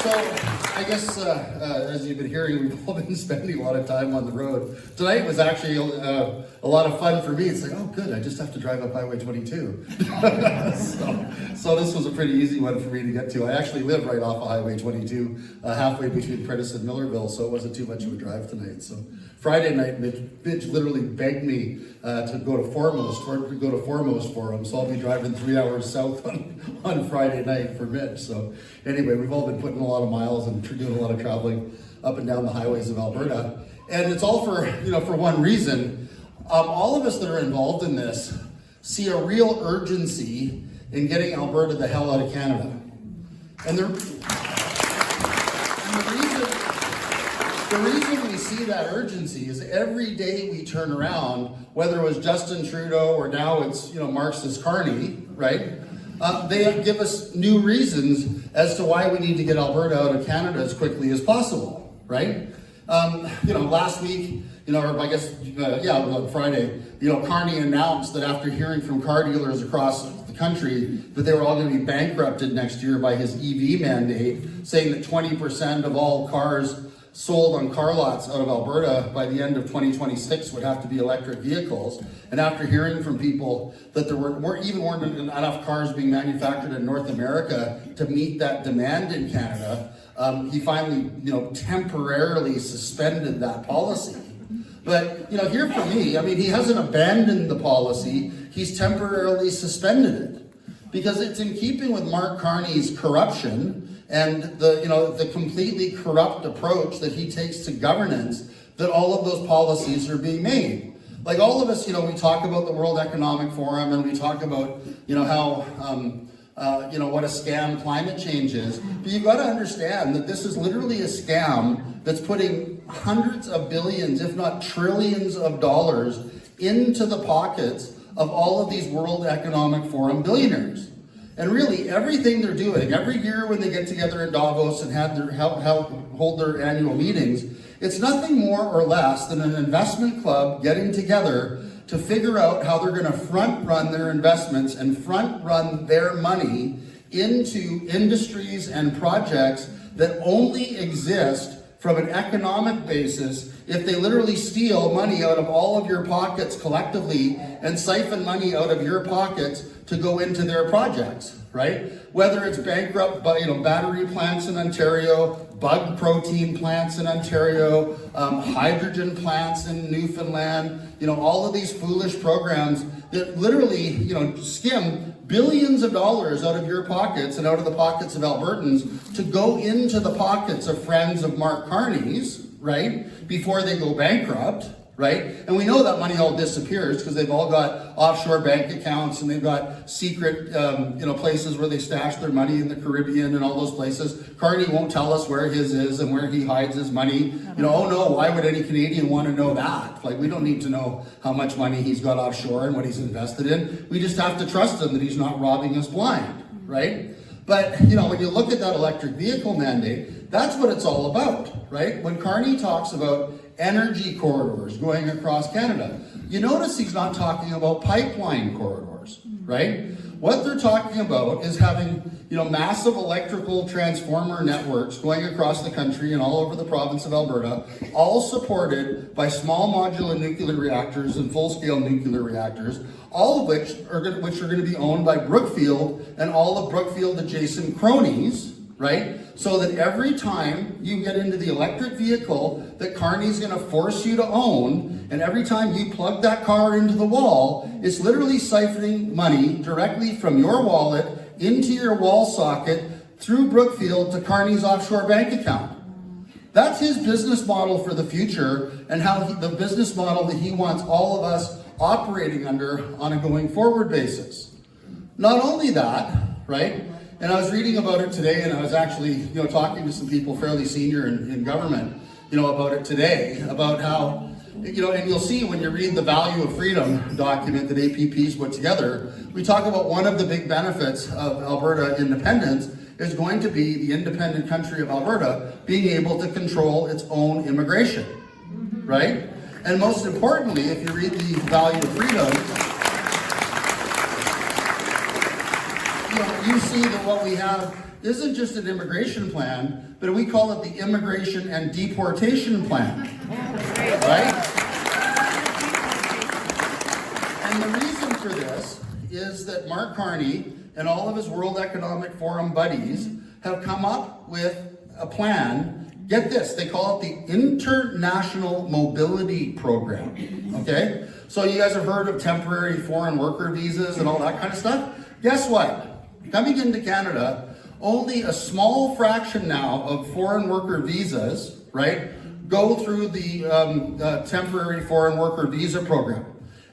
So, I guess, as you've been hearing, we've all been spending a lot of time on the road. Tonight was actually a lot of fun for me. It's like, oh good, I just have to drive up Highway 22. so this was a pretty easy one for me to get to. I actually live right off of Highway 22, halfway between Prentice and Millerville, so it wasn't too much of a drive tonight. So Friday night, Mitch literally begged me to go to Foremost for him, so I'll be driving 3 hours south on Friday night for Mitch. So anyway, we've all been putting a lot of miles and doing a lot of traveling up and down the highways of Alberta, and it's all for one reason. All of us that are involved in this see a real urgency in getting Alberta the hell out of Canada, and the reason we see that urgency is every day we turn around, whether it was Justin Trudeau or now it's Marxist Carney, right? They give us new reasons as to why we need to get Alberta out of Canada as quickly as possible, right? Last week, or I guess, on Friday, Carney announced that after hearing from car dealers across the country that they were all going to be bankrupted next year by his EV mandate, saying that 20% of all cars sold on car lots out of Alberta by the end of 2026 would have to be electric vehicles. And after hearing from people that there weren't enough cars being manufactured in North America to meet that demand in Canada, he finally, temporarily suspended that policy. But, here for me, he hasn't abandoned the policy, he's temporarily suspended it. Because it's in keeping with Mark Carney's corruption and the completely corrupt approach that he takes to governance that all of those policies are being made. Like all of us, we talk about the World Economic Forum and we talk about, how, what a scam climate change is. But you've got to understand that this is literally a scam that's putting hundreds of billions, if not trillions of dollars into the pockets of all of these World Economic Forum billionaires. And really, everything they're doing, every year when they get together in Davos and hold their annual meetings, it's nothing more or less than an investment club getting together to figure out how they're going to front-run their investments and front-run their money into industries and projects that only exist from an economic basis if they literally steal money out of all of your pockets collectively and siphon money out of your pockets to go into their projects, right? Whether it's bankrupt battery plants in Ontario, bug protein plants in Ontario, hydrogen plants in Newfoundland, all of these foolish programs that literally, skim billions of dollars out of your pockets and out of the pockets of Albertans to go into the pockets of friends of Mark Carney's, right, before they go bankrupt, right? And we know that money all disappears because they've all got offshore bank accounts and they've got secret, places where they stash their money in the Caribbean and all those places. Carney won't tell us where his is and where he hides his money. Oh no, why would any Canadian want to know that? Like, we don't need to know how much money he's got offshore and what he's invested in. We just have to trust him that he's not robbing us blind, right? But, when you look at that electric vehicle mandate, that's what it's all about, right? When Carney talks about energy corridors going across Canada, you notice he's not talking about pipeline corridors, right? What they're talking about is having, massive electrical transformer networks going across the country and all over the province of Alberta, all supported by small modular nuclear reactors and full-scale nuclear reactors, all of which are going to be owned by Brookfield and all of Brookfield adjacent cronies, right? So that every time you get into the electric vehicle that Carney's going to force you to own, and every time you plug that car into the wall, it's literally siphoning money directly from your wallet into your wall socket through Brookfield to Carney's offshore bank account. That's his business model for the future and the business model that he wants all of us operating under on a going forward basis. Not only that, right? And I was reading about it today, and I was actually, talking to some people fairly senior in government, about it today, about how, and you'll see when you read the Value of Freedom document that APP's put together, we talk about one of the big benefits of Alberta independence is going to be the independent country of Alberta being able to control its own immigration, right? And most importantly, if you read the Value of Freedom, you see that what we have isn't just an immigration plan, but we call it the immigration and deportation plan, right? And the reason for this is that Mark Carney and all of his World Economic Forum buddies have come up with a plan. Get this, they call it the International Mobility Program, okay? So you guys have heard of temporary foreign worker visas and all that kind of stuff? Guess what? Coming into Canada, only a small fraction now of foreign worker visas, right, go through the temporary foreign worker visa program.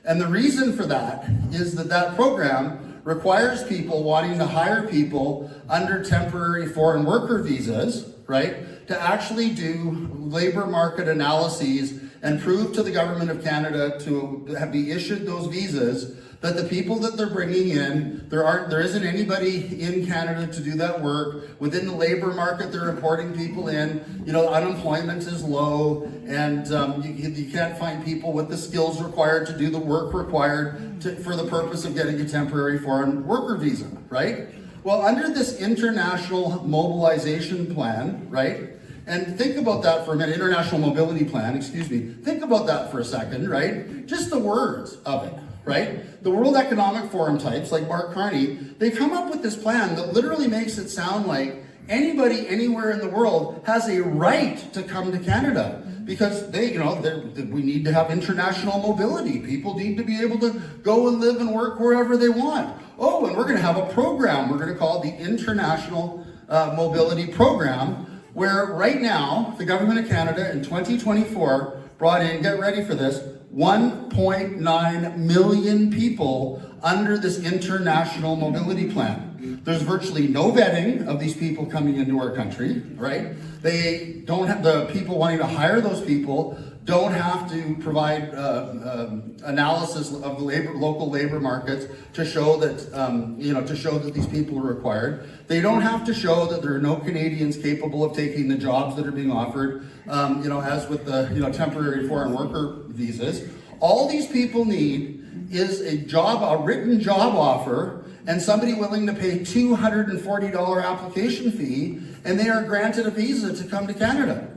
And the reason for that is that that program requires people wanting to hire people under temporary foreign worker visas, right, to actually do labor market analyses and prove to the government of Canada to be issued those visas that the people that they're bringing in, there isn't anybody in Canada to do that work. Within the labor market, they're importing people in. You know, unemployment is low, and you can't find people with the skills required to do the work required for the purpose of getting a temporary foreign worker visa, right? Well, under this international mobilization plan, right? And think about that for a minute, international mobility plan, excuse me. Think about that for a second, right? Just the words of it, right? The World Economic Forum types like Mark Carney, they come up with this plan that literally makes it sound like anybody anywhere in the world has a right to come to Canada because we need to have international mobility. People need to be able to go and live and work wherever they want. Oh, and we're going to have a program. We're going to call it the International Mobility Program, where right now, the government of Canada in 2024 brought in, get ready for this, 1.9 million people under this international mobility plan. There's virtually no vetting of these people coming into our country, right? They don't have, the people wanting to hire those people don't have to provide analysis of the local labor markets to show that these people are required. They don't have to show that there are no Canadians capable of taking the jobs that are being offered, as with the temporary foreign worker visas. All these people need is a written job offer and somebody willing to pay $240 application fee, and they are granted a visa to come to Canada.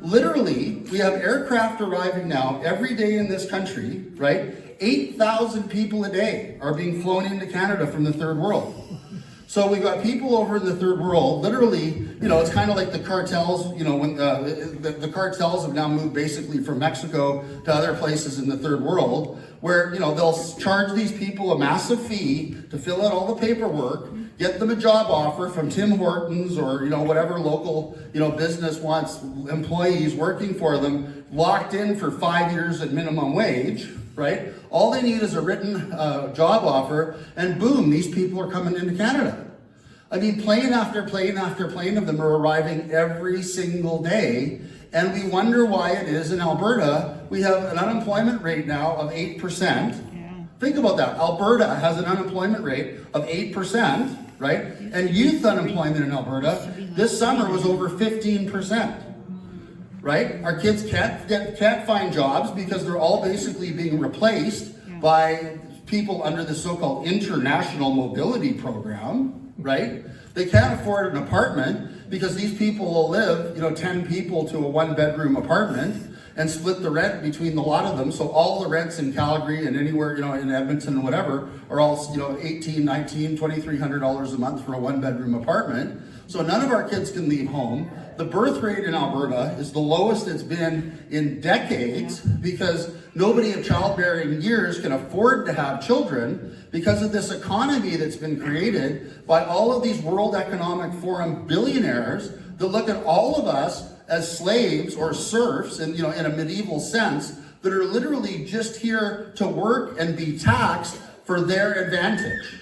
Literally, we have aircraft arriving now every day in this country, right? 8,000 people a day are being flown into Canada from the third world. So we've got people over in the third world, literally, it's kind of like the cartels, when the cartels have now moved basically from Mexico to other places in the third world, where, they'll charge these people a massive fee to fill out all the paperwork, get them a job offer from Tim Hortons or, whatever local, business wants employees working for them, locked in for 5 years at minimum wage, right? All they need is a written job offer, and boom, these people are coming into Canada. I mean, plane after plane after plane of them are arriving every single day, and we wonder why it is in Alberta we have an unemployment rate now of 8%. Yeah. Think about that. Alberta has an unemployment rate of 8%, right? And youth unemployment in Alberta this summer was over 15%. Right? Our kids can't find jobs because they're all basically being replaced by people under the so-called International Mobility Program, right? They can't afford an apartment because these people will live, 10 people to a one-bedroom apartment and split the rent between the lot of them. So all the rents in Calgary and anywhere, in Edmonton and whatever, are all, $1,800, $1,900, $2,300 a month for a one-bedroom apartment. So none of our kids can leave home. The birth rate in Alberta is the lowest it's been in decades because nobody of childbearing years can afford to have children because of this economy that's been created by all of these World Economic Forum billionaires that look at all of us as slaves or serfs in a medieval sense that are literally just here to work and be taxed for their advantage.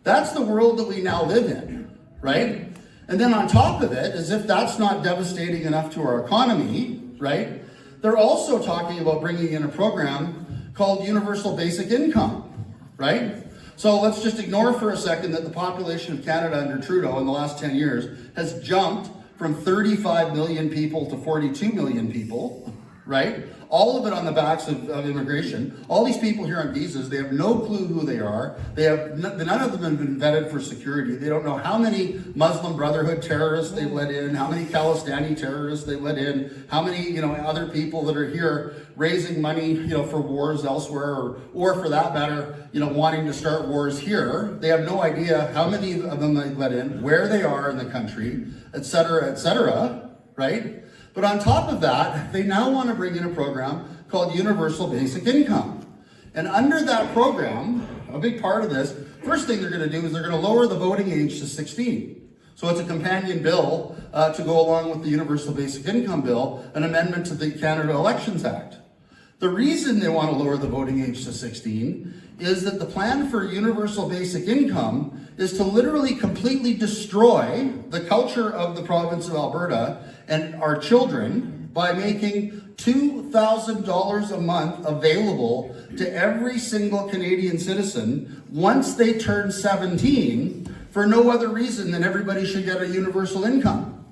That's the world that we now live in, right? And then on top of it, as if that's not devastating enough to our economy, right? They're also talking about bringing in a program called Universal Basic Income, right? So let's just ignore for a second that the population of Canada under Trudeau in the last 10 years has jumped from 35 million people to 42 million people, right? All of it on the backs of immigration. All these people here on visas, they have no clue who they are. None of them have been vetted for security. They don't know how many Muslim Brotherhood terrorists they've let in, how many Khalistani terrorists they've let in, how many other people that are here raising money for wars elsewhere, or for that matter, wanting to start wars here. They have no idea how many of them they've let in, where they are in the country, et cetera, right? But on top of that, they now want to bring in a program called Universal Basic Income. And under that program, a big part of this, first thing they're going to do is they're going to lower the voting age to 16. So it's a companion bill to go along with the Universal Basic Income Bill, an amendment to the Canada Elections Act. The reason they want to lower the voting age to 16 is that the plan for universal basic income is to literally completely destroy the culture of the province of Alberta and our children by making $2,000 a month available to every single Canadian citizen once they turn 17 for no other reason than everybody should get a universal income,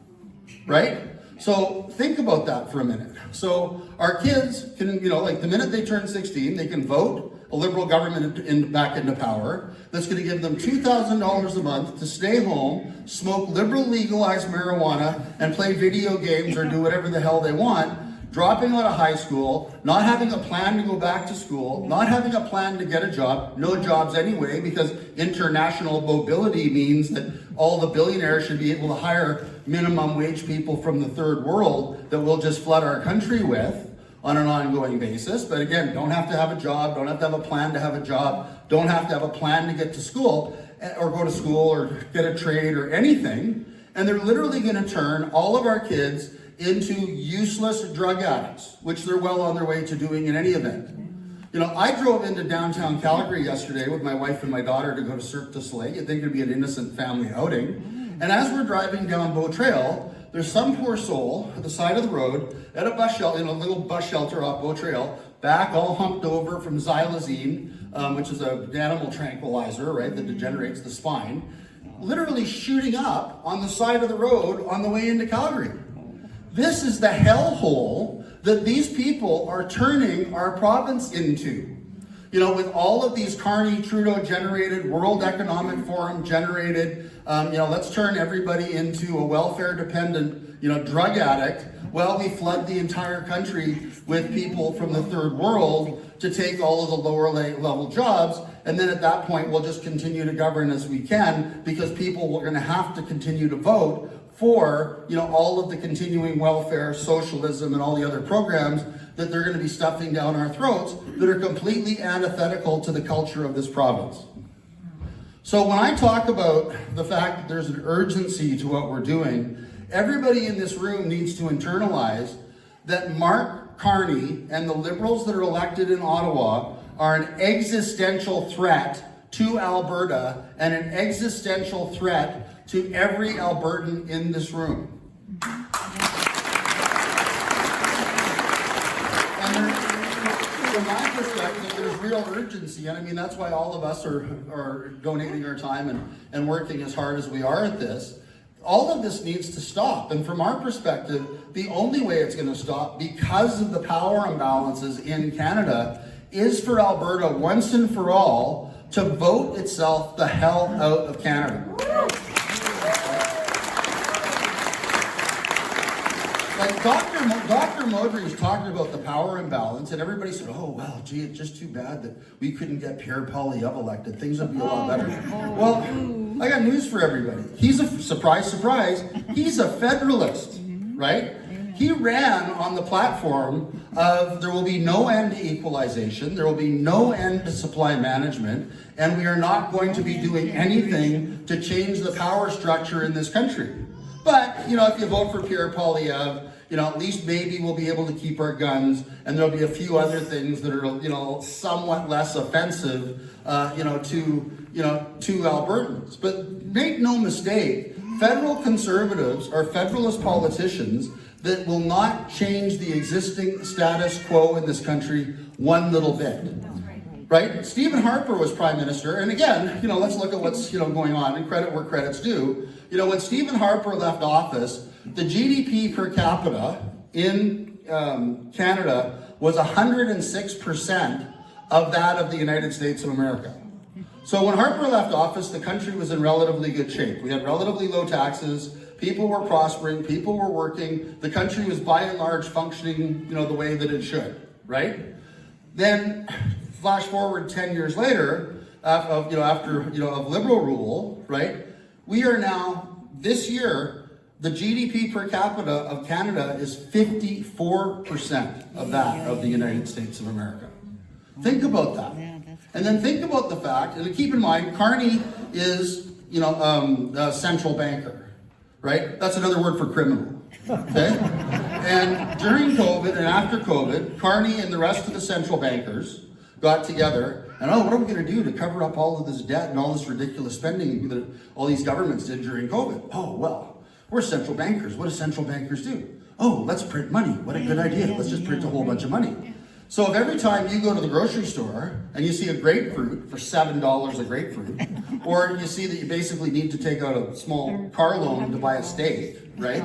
right? So think about that for a minute. So our kids can, the minute they turn 16, they can vote a Liberal government back into power that's going to give them $2,000 a month to stay home, smoke Liberal legalized marijuana, and play video games or do whatever the hell they want, dropping out of high school, not having a plan to go back to school, not having a plan to get a job, no jobs anyway, because international mobility means that all the billionaires should be able to hire minimum wage people from the third world that we'll just flood our country with on an ongoing basis. But again, don't have to have a job, don't have to have a plan to have a job, don't have to have a plan to get to school or go to school or get a trade or anything. And they're literally going to turn all of our kids into useless drug addicts, which they're well on their way to doing in any event. I drove into downtown Calgary yesterday with my wife and my daughter to go to Cirque du Soleil. You'd think it'd be an innocent family outing. And as we're driving down Bow Trail, there's some poor soul at the side of the road at a bus shelter, in a little bus shelter off Bow Trail, back all humped over from xylazine, which is an animal tranquilizer, right, that degenerates the spine, literally shooting up on the side of the road on the way into Calgary. This is the hellhole that these people are turning our province into. With all of these Carney Trudeau generated, World Economic Forum generated, let's turn everybody into a welfare dependent, drug addict. Well, we flood the entire country with people from the third world to take all of the lower level jobs. And then at that point, we'll just continue to govern as we can because people are going to have to continue to vote for, all of the continuing welfare, socialism, and all the other programs that they're going to be stuffing down our throats that are completely antithetical to the culture of this province. So when I talk about the fact that there's an urgency to what we're doing, everybody in this room needs to internalize that Mark Carney and the Liberals that are elected in Ottawa are an existential threat to Alberta and an existential threat to every Albertan in this room. From my perspective, there's real urgency, and that's why all of us are donating our time and working as hard as we are at this. All of this needs to stop, and from our perspective, the only way it's going to stop, because of the power imbalances in Canada, is for Alberta once and for all to vote itself the hell out of Canada. Like Dr. Modry's talking about the power imbalance, and everybody said, oh, well, gee, it's just too bad that we couldn't get Pierre Poilievre elected. Things would be a lot better. Well, I got news for everybody. He's a surprise, he's a federalist, right? He ran on the platform of there will be no end to equalization, there will be no end to supply management, and we are not going to be doing anything to change the power structure in this country. But, if you vote for Pierre Poilievre, at least maybe we'll be able to keep our guns, and there'll be a few other things that are, somewhat less offensive, to Albertans. But make no mistake, federal conservatives are federalist politicians that will not change the existing status quo in this country one little bit. Right? Stephen Harper was Prime Minister, and again, let's look at what's, going on, and credit where credit's due. When Stephen Harper left office, the GDP per capita in Canada was 106% of that of the United States of America. So when Harper left office, the country was in relatively good shape. We had relatively low taxes, people were prospering, people were working, the country was by and large functioning, the way that it should, right? Then, flash forward 10 years later, of liberal rule, right? We are now, this year, the GDP per capita of Canada is 54% of that of the United States of America. Think about that. And then think about the fact, and keep in mind, Carney is, a central banker, right? That's another word for criminal, okay? And during COVID and after COVID, Carney and the rest of the central bankers got together and, what are we going to do to cover up all of this debt and all this ridiculous spending that all these governments did during COVID? We're central bankers. What do central bankers do? Let's print money. What a good idea. Let's just print a whole bunch of money. So if every time you go to the grocery store and you see a grapefruit for $7 a grapefruit, or you see that you basically need to take out a small car loan to buy a steak, right?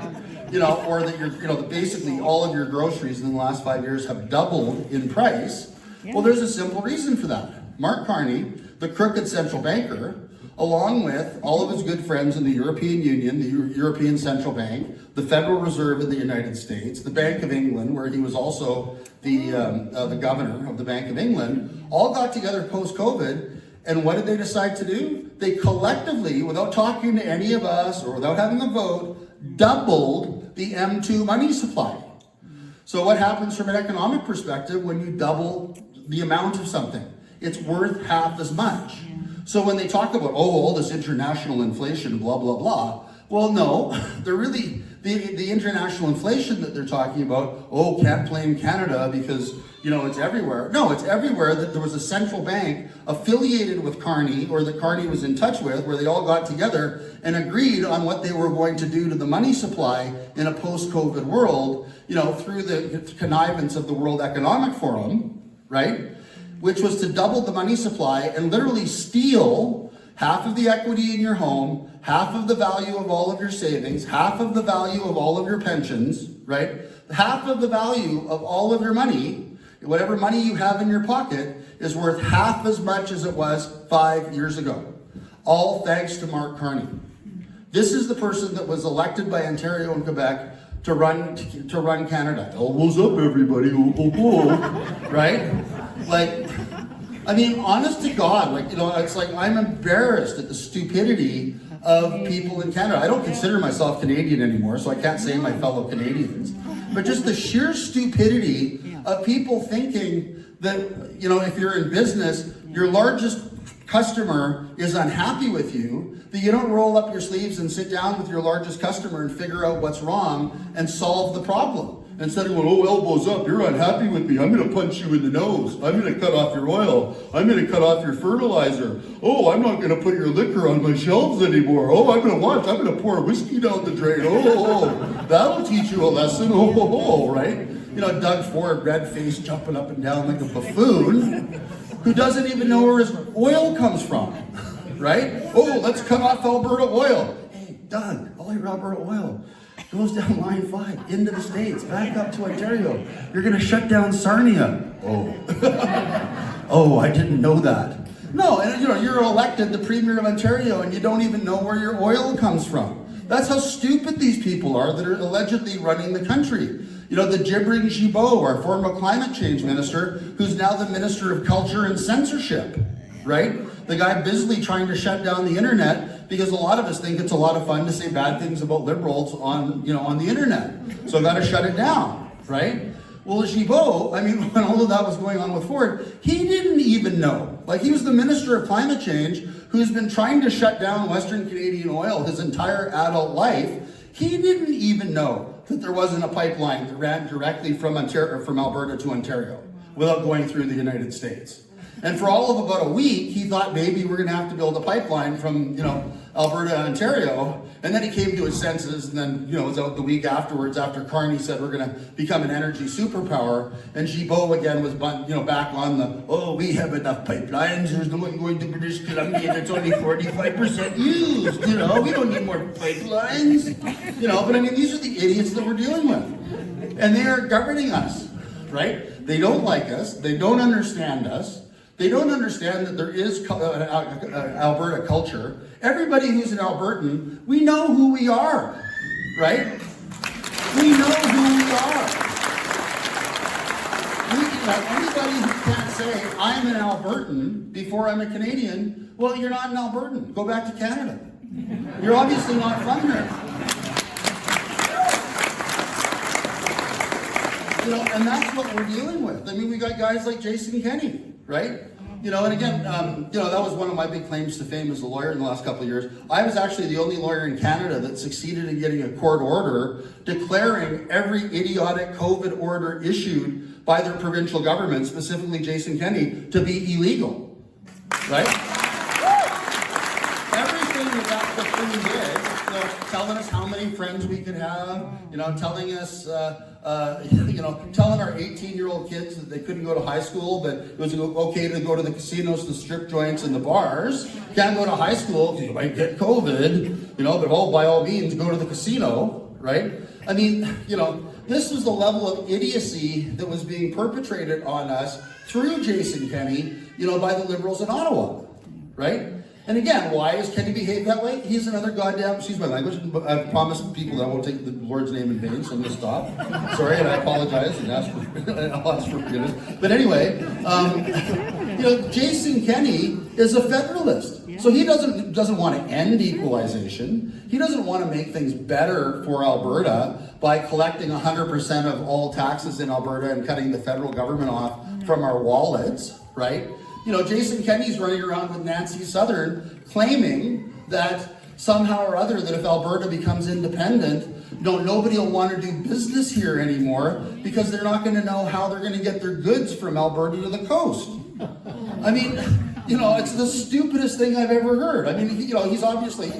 Or that you're, basically all of your groceries in the last 5 years have doubled in price. Well, there's a simple reason for that. Mark Carney, the crooked central banker, along with all of his good friends in the European Union, the European Central Bank, the Federal Reserve of the United States, the Bank of England, where he was also the governor of the Bank of England, all got together post-COVID, and what did they decide to do? They collectively, without talking to any of us or without having a vote, doubled the M2 money supply. So what happens from an economic perspective when you double the amount of something? It's worth half as much. So when they talk about, all this international inflation, blah, blah, blah, well, no, they're really, the international inflation that they're talking about, can't blame Canada because, it's everywhere. No, it's everywhere that there was a central bank affiliated with Carney or that Carney was in touch with, where they all got together and agreed on what they were going to do to the money supply in a post-COVID world, through the connivance of the World Economic Forum, right? Which was to double the money supply and literally steal half of the equity in your home, half of the value of all of your savings, half of the value of all of your pensions, right? Half of the value of all of your money, whatever money you have in your pocket, is worth half as much as it was 5 years ago. All thanks to Mark Carney. This is the person that was elected by Ontario and Quebec to run Canada. What's up, everybody? Right? Honest to God, it's like I'm embarrassed at the stupidity of people in Canada. I don't consider myself Canadian anymore, so I can't say my fellow Canadians. But just the sheer stupidity of people thinking that, if you're in business, your largest customer is unhappy with you, that you don't roll up your sleeves and sit down with your largest customer and figure out what's wrong and solve the problem. Instead of going, elbows up, you're unhappy with me, I'm going to punch you in the nose. I'm going to cut off your oil. I'm going to cut off your fertilizer. I'm not going to put your liquor on my shelves anymore. I'm going to pour whiskey down the drain. That'll teach you a lesson. Right? Doug Ford, red-faced, jumping up and down like a buffoon, who doesn't even know where his oil comes from. Right? Let's cut off Alberta oil. Hey, Doug, all your Alberta oil goes down Line 5, into the States, back up to Ontario. You're going to shut down Sarnia. I didn't know that. No, and you're elected the Premier of Ontario and you don't even know where your oil comes from. That's how stupid these people are that are allegedly running the country. The gibbering Gibault, our former climate change minister, who's now the Minister of Culture and Censorship, right? The guy busily trying to shut down the internet because a lot of us think it's a lot of fun to say bad things about liberals on the internet. So I've got to shut it down, right? Well, Gibault, when all of that was going on with Ford, he didn't even know. He was the Minister of Climate Change who's been trying to shut down Western Canadian oil his entire adult life. He didn't even know that there wasn't a pipeline that ran directly from Alberta to Ontario without going through the United States. And for all of about a week, he thought maybe we're going to have to build a pipeline from, Alberta and Ontario. And then he came to his senses, and then, it was out the week afterwards after Carney said we're going to become an energy superpower. And Gibault again was, back on the, we have enough pipelines. There's no one going to British Columbia that's only 45% used. We don't need more pipelines. But I mean, these are the idiots that we're dealing with. And they are governing us, right? They don't like us. They don't understand us. They don't understand that there is Alberta culture. Everybody who's an Albertan, we know who we are, right? We know who we are. Anybody who can't say, I'm an Albertan before I'm a Canadian, well, you're not an Albertan. Go back to Canada. You're obviously not from here. And that's what we're dealing with. I mean, we got guys like Jason Kenney, right? And again, that was one of my big claims to fame as a lawyer in the last couple of years. I was actually the only lawyer in Canada that succeeded in getting a court order declaring every idiotic COVID order issued by their provincial government, specifically Jason Kenney, to be illegal, right? Everything that the thing did, telling us how many friends we could have, telling us, telling our 18-year-old kids that they couldn't go to high school, but it was okay to go to the casinos, the strip joints, and the bars. Can't go to high school because you might get COVID, but by all means, go to the casino, right? I mean, this was the level of idiocy that was being perpetrated on us through Jason Kenney, by the Liberals in Ottawa, right? And again, why does Kenny behave that way? He's another goddamn, excuse my language, but I've promised people that I won't take the Lord's name in vain, so I'm going to stop. Sorry, and I apologize and I'll ask for forgiveness. But anyway, Jason Kenney is a federalist. So he doesn't want to end equalization. He doesn't want to make things better for Alberta by collecting 100% of all taxes in Alberta and cutting the federal government off from our wallets, right? Jason Kenney's running around with Nancy Southern claiming that somehow or other that if Alberta becomes independent, nobody will want to do business here anymore because they're not going to know how they're going to get their goods from Alberta to the coast. I mean, it's the stupidest thing I've ever heard. I mean, he's obviously,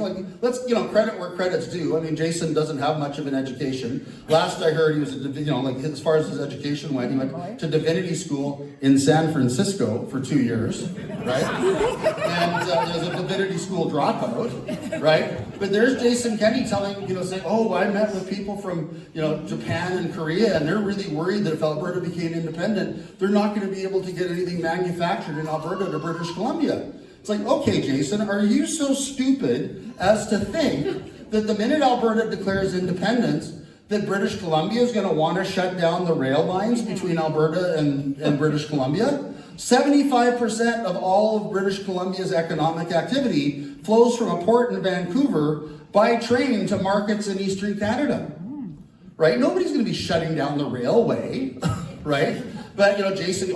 let's, credit where credit's due. I mean, Jason doesn't have much of an education. Last I heard, he was, as far as his education went, he went to divinity school in San Francisco for 2 years, right? And he was a divinity school dropout, right? But there's Jason Kenney saying, I met with people from, Japan and Korea, and they're really worried that if Alberta became independent, they're not going to be able to get anything manufactured in Alberta to British Columbia. It's like, okay, Jason, are you so stupid as to think that the minute Alberta declares independence, that British Columbia is going to want to shut down the rail lines between Alberta and British Columbia? 75% of all of British Columbia's economic activity flows from a port in Vancouver by train to markets in Eastern Canada, right? Nobody's going to be shutting down the railway, right? But, Jason,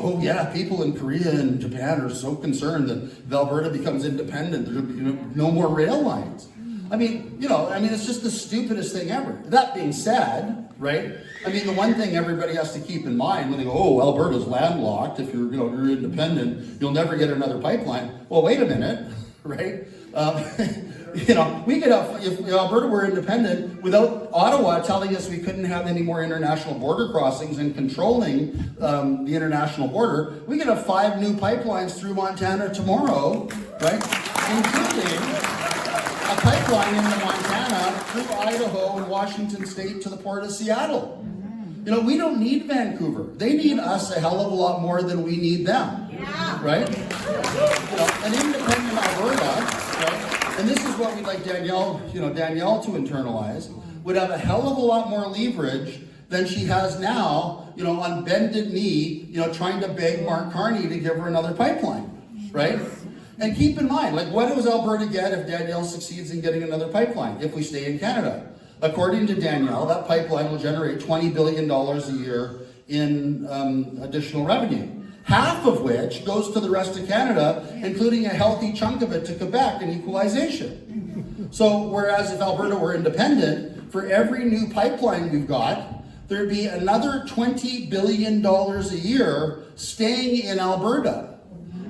people in Korea and Japan are so concerned that if Alberta becomes independent, there'll be no more rail lines. I mean, it's just the stupidest thing ever. That being said, right, the one thing everybody has to keep in mind when they go, Alberta's landlocked, if you're independent, you'll never get another pipeline. Well, wait a minute, right? We could have, if Alberta were independent, without Ottawa telling us we couldn't have any more international border crossings and controlling the international border, we could have 5 new pipelines through Montana tomorrow, right? Including a pipeline into Montana through Idaho and Washington State to the port of Seattle. We don't need Vancouver. They need us a hell of a lot more than we need them, right? An independent Alberta, right? And this is what we'd like Danielle to internalize, would have a hell of a lot more leverage than she has now, on bended knee, trying to beg Mark Carney to give her another pipeline, right? And keep in mind, what does Alberta get if Danielle succeeds in getting another pipeline, if we stay in Canada? According to Danielle, that pipeline will generate $20 billion a year in additional revenue, half of which goes to the rest of Canada, including a healthy chunk of it to Quebec in equalization. So whereas if Alberta were independent, for every new pipeline we've got, there'd be another $20 billion a year staying in Alberta.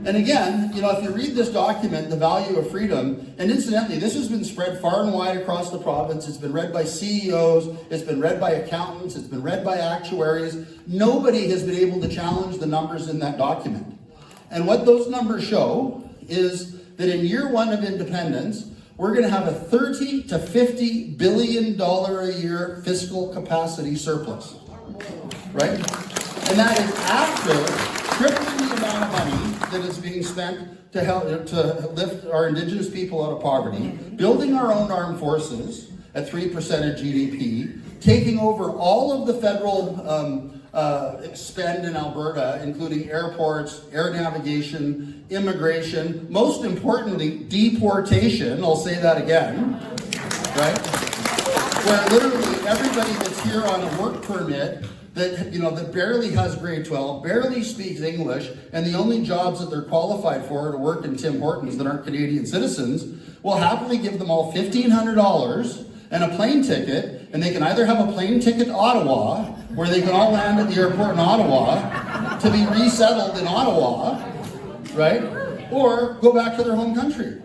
And again, if you read this document, The Value of Freedom, and incidentally, this has been spread far and wide across the province. It's been read by CEOs, it's been read by accountants, it's been read by actuaries. Nobody has been able to challenge the numbers in that document. And what those numbers show is that in year one of independence, we're going to have a $30 to $50 billion a year fiscal capacity surplus, right? And that is after tripling the amount of money that is being spent to help to lift our Indigenous people out of poverty, building our own armed forces at 3% of GDP, taking over all of the federal spend in Alberta, including airports, air navigation, immigration, most importantly, deportation. I'll say that again, right? Where literally everybody that's here on a work permit that barely has grade 12, barely speaks English, and the only jobs that they're qualified for are to work in Tim Hortons that aren't Canadian citizens, will happily give them all $1,500 and a plane ticket, and they can either have a plane ticket to Ottawa, where they can all land at the airport in Ottawa, to be resettled in Ottawa, right? Or go back to their home country,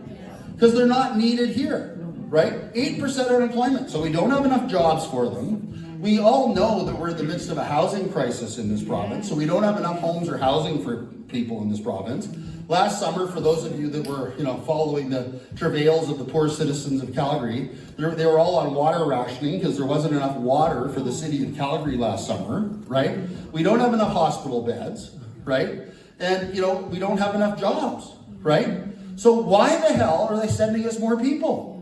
because they're not needed here, right? 8% unemployment, so we don't have enough jobs for them. We all know that we're in the midst of a housing crisis in this province, so we don't have enough homes or housing for people in this province. Last summer, for those of you that were, following the travails of the poor citizens of Calgary, they were all on water rationing because there wasn't enough water for the city of Calgary last summer, right? We don't have enough hospital beds, right? And, we don't have enough jobs, right? So why the hell are they sending us more people?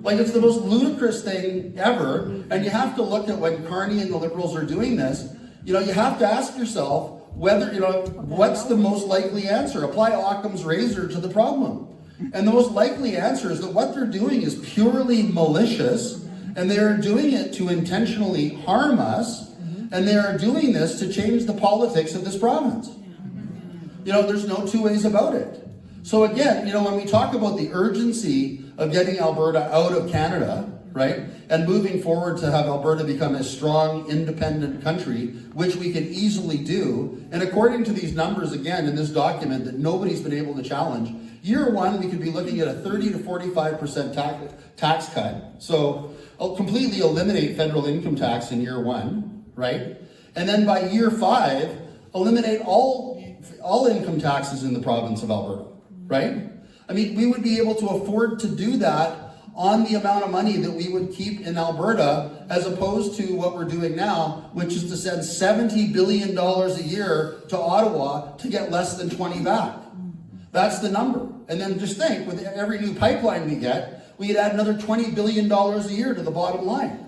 Like, it's the most ludicrous thing ever, and you have to look at when Carney and the Liberals are doing this, you have to ask yourself whether, what's the most likely answer? Apply Occam's razor to the problem. And the most likely answer is that what they're doing is purely malicious, and they are doing it to intentionally harm us, and they are doing this to change the politics of this province. There's no two ways about it. So again, when we talk about the urgency of getting Alberta out of Canada, right, and moving forward to have Alberta become a strong, independent country, which we can easily do, and according to these numbers, again, in this document that nobody's been able to challenge, year one, we could be looking at a 30 to 45% tax cut. So I'll completely eliminate federal income tax in year one, right? And then by year 5, eliminate all income taxes in the province of Alberta, right? I mean, we would be able to afford to do that on the amount of money that we would keep in Alberta, as opposed to what we're doing now, which is to send $70 billion a year to Ottawa to get less than 20 back. That's the number. And then just think, with every new pipeline we get, we'd add another $20 billion a year to the bottom line,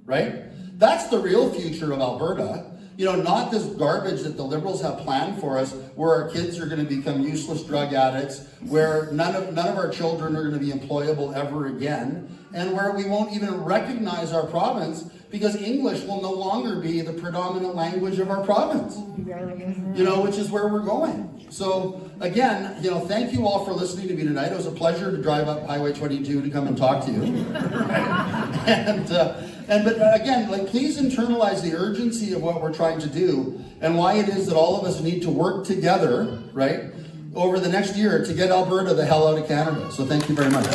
right? That's the real future of Alberta. Not this garbage that the Liberals have planned for us, where our kids are going to become useless drug addicts, where none of our children are going to be employable ever again, and where we won't even recognize our province because English will no longer be the predominant language of our province. Which is where we're going. So again, thank you all for listening to me tonight. It was a pleasure to drive up Highway 22 to come and talk to you. But again, please internalize the urgency of what we're trying to do and why it is that all of us need to work together, right, over the next year to get Alberta the hell out of Canada. So thank you very much.